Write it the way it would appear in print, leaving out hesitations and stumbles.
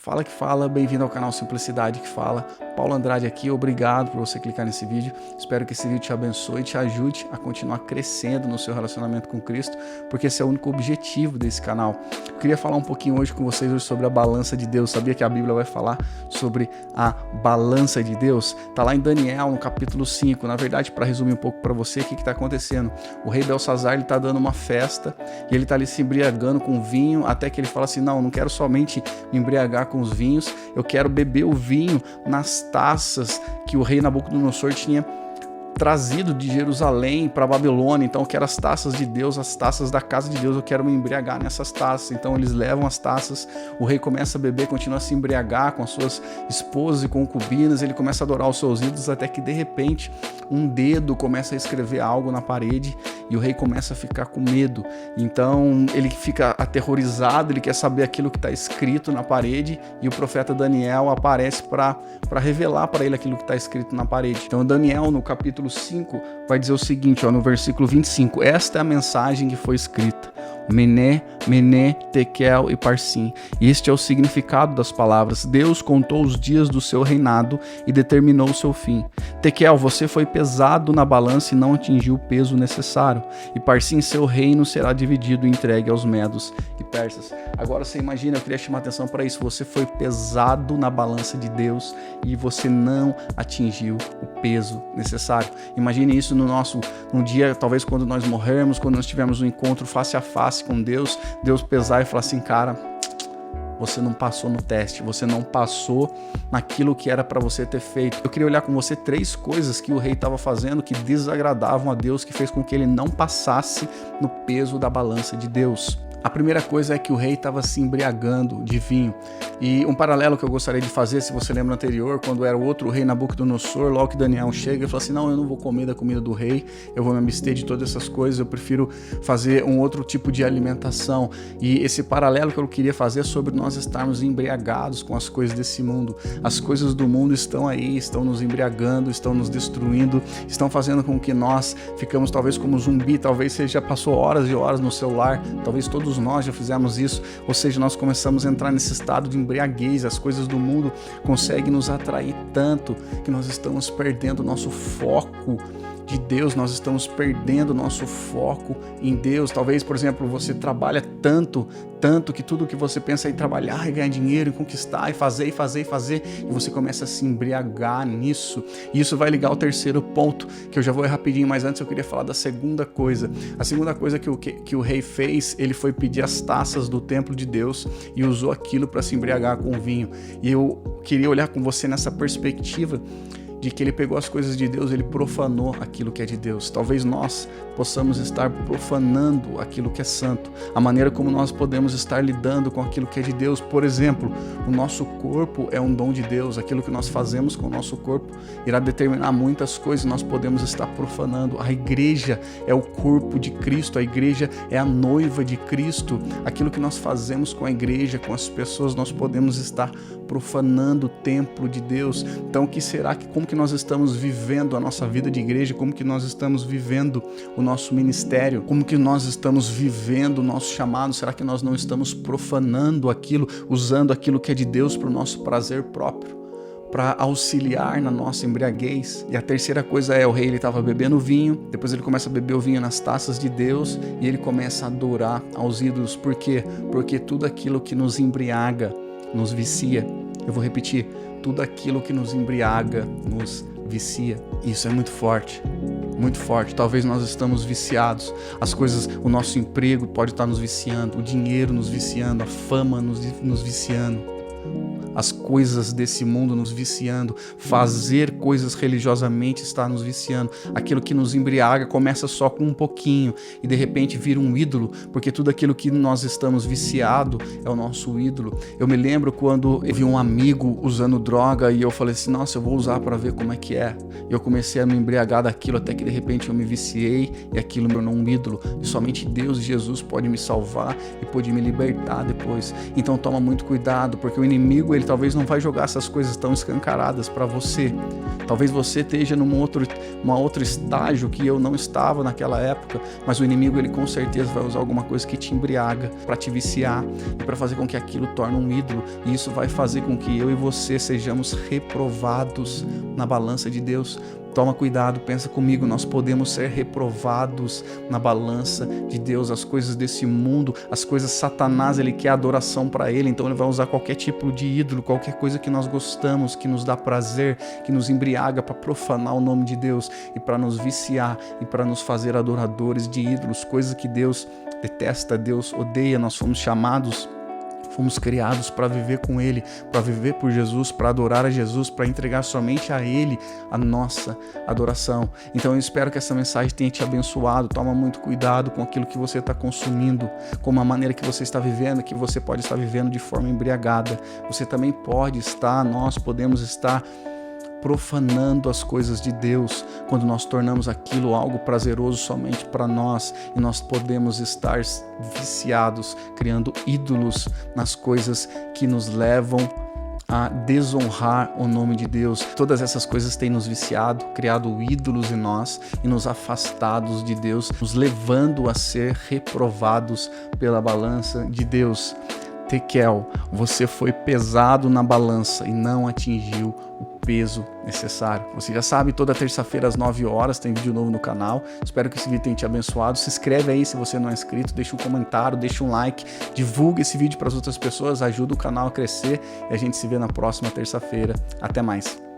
Fala que fala, bem-vindo ao canal Simplicidade que Fala. Paulo Andrade aqui, obrigado por você clicar nesse vídeo. Espero que esse vídeo te abençoe e te ajude a continuar crescendo no seu relacionamento com Cristo, porque esse é o único objetivo desse canal. Eu queria falar um pouquinho hoje com vocês sobre a balança de Deus. Sabia que a Bíblia vai falar sobre a balança de Deus? Tá lá em Daniel, no capítulo 5. Na verdade, para resumir um pouco para você, o que está acontecendo? O rei Belsazar, ele está dando uma festa e ele está ali se embriagando com vinho, até que ele fala assim, não quero somente me embriagar com os vinhos, eu quero beber o vinho nas taças que o rei Nabucodonosor tinha trazido de Jerusalém para Babilônia. Então eu quero as taças de Deus, as taças da casa de Deus, eu quero me embriagar nessas taças. Então eles levam as taças, o rei começa a beber, continua a se embriagar com as suas esposas e concubinas, ele começa a adorar os seus ídolos, até que de repente um dedo começa a escrever algo na parede e o rei começa a ficar com medo. Então ele fica aterrorizado, ele quer saber aquilo que está escrito na parede, e o profeta Daniel aparece para revelar para ele aquilo que está escrito na parede. Então Daniel, no capítulo 5, vai dizer o seguinte, no versículo 25, esta é a mensagem que foi escrita: Mené, Mené, Tekel e Parsim. Este é o significado das palavras. Deus contou os dias do seu reinado e determinou o seu fim. Tekel, você foi pesado na balança e não atingiu o peso necessário. E Parsim, seu reino será dividido e entregue aos medos e persas. Agora você imagina, eu queria chamar a atenção para isso. Você foi pesado na balança de Deus e você não atingiu o peso necessário. Imagine isso num dia, talvez quando nós morrermos, quando nós tivermos um encontro face a face com Deus, Deus pesar e falar assim, cara, você não passou no teste, você não passou naquilo que era para você ter feito. Eu queria olhar com você 3 coisas que o rei estava fazendo que desagradavam a Deus, que fez com que ele não passasse no peso da balança de Deus. A primeira coisa é que o rei estava se embriagando de vinho. E um paralelo que eu gostaria de fazer, se você lembra anterior, quando era o outro rei Nabucodonosor, logo que Daniel chega, ele fala assim, não, eu não vou comer da comida do rei, eu vou me abster de todas essas coisas, eu prefiro fazer um outro tipo de alimentação. E esse paralelo que eu queria fazer é sobre nós estarmos embriagados com as coisas desse mundo. As coisas do mundo estão aí, estão nos embriagando, estão nos destruindo, estão fazendo com que nós ficamos talvez como zumbi, talvez você já passou horas e horas no celular, talvez todos nós já fizemos isso, ou seja, nós começamos a entrar nesse estado de embriaguez, as coisas do mundo conseguem nos atrair tanto que nós estamos perdendo o nosso foco de Deus, nós estamos perdendo o nosso foco em Deus. Talvez, por exemplo, você trabalha tanto que tudo que você pensa é em trabalhar e ganhar dinheiro, e conquistar, e fazer, e você começa a se embriagar nisso. E isso vai ligar ao terceiro ponto, que eu já vou rapidinho, mas antes eu queria falar da segunda coisa. A segunda coisa que o rei fez, ele foi pedir as taças do templo de Deus e usou aquilo para se embriagar com o vinho. E eu queria olhar com você nessa perspectiva de que ele pegou as coisas de Deus, ele profanou aquilo que é de Deus. Talvez nós possamos estar profanando aquilo que é santo, a maneira como nós podemos estar lidando com aquilo que é de Deus. Por exemplo, o nosso corpo é um dom de Deus, aquilo que nós fazemos com o nosso corpo irá determinar muitas coisas, nós podemos estar profanando. A igreja é o corpo de Cristo, a igreja é a noiva de Cristo. Aquilo que nós fazemos com a igreja, com as pessoas, nós podemos estar profanando o templo de Deus. Então, como que nós estamos vivendo a nossa vida de igreja, como que nós estamos vivendo o nosso ministério, como que nós estamos vivendo o nosso chamado? Será que nós não estamos profanando aquilo, usando aquilo que é de Deus para o nosso prazer próprio, para auxiliar na nossa embriaguez? E a terceira coisa é, o rei estava bebendo vinho, depois ele começa a beber o vinho nas taças de Deus e ele começa a adorar aos ídolos. Por quê? Porque tudo aquilo que nos embriaga nos vicia. Eu vou repetir, tudo aquilo que nos embriaga nos vicia. Isso é muito forte, muito forte. Talvez nós estamos viciados, as coisas, o nosso emprego pode estar nos viciando, o dinheiro nos viciando, a fama nos viciando, as coisas desse mundo nos viciando, fazer coisas religiosamente está nos viciando. Aquilo que nos embriaga começa só com um pouquinho e de repente vira um ídolo, porque tudo aquilo que nós estamos viciado é o nosso ídolo. Eu me lembro quando eu vi um amigo usando droga e eu falei assim, nossa, eu vou usar para ver como é que é. E eu comecei a me embriagar daquilo até que de repente eu me viciei e aquilo me tornou um ídolo. E somente Deus e Jesus pode me salvar e pode me libertar depois. Então toma muito cuidado, porque o inimigo, ele talvez não vai jogar essas coisas tão escancaradas para você. Talvez você esteja num outro estágio que eu não estava naquela época, mas o inimigo, ele com certeza vai usar alguma coisa que te embriaga, para te viciar e para fazer com que aquilo torne um ídolo. E isso vai fazer com que eu e você sejamos reprovados na balança de Deus. Toma cuidado, pensa comigo, nós podemos ser reprovados na balança de Deus. As coisas desse mundo, as coisas Satanás, ele quer adoração para ele, então ele vai usar qualquer tipo de ídolo, qualquer coisa que nós gostamos, que nos dá prazer, que nos embriaga, para profanar o nome de Deus e para nos viciar e para nos fazer adoradores de ídolos, coisas que Deus detesta, Deus odeia. Nós fomos criados para viver com Ele, para viver por Jesus, para adorar a Jesus, para entregar somente a Ele a nossa adoração. Então eu espero que essa mensagem tenha te abençoado. Toma muito cuidado com aquilo que você está consumindo, com a maneira que você está vivendo, que você pode estar vivendo de forma embriagada. Você também pode estar, nós podemos estar profanando as coisas de Deus, quando nós tornamos aquilo algo prazeroso somente para nós, e nós podemos estar viciados, criando ídolos nas coisas que nos levam a desonrar o nome de Deus. Todas essas coisas têm nos viciado, criado ídolos em nós e nos afastados de Deus, nos levando a ser reprovados pela balança de Deus. Tekel, você foi pesado na balança e não atingiu o peso necessário. Você já sabe, toda terça-feira às 9 horas tem vídeo novo no canal. Espero que esse vídeo tenha te abençoado. Se inscreve aí se você não é inscrito, deixa um comentário, deixa um like, divulga esse vídeo para as outras pessoas, ajuda o canal a crescer e a gente se vê na próxima terça-feira. Até mais.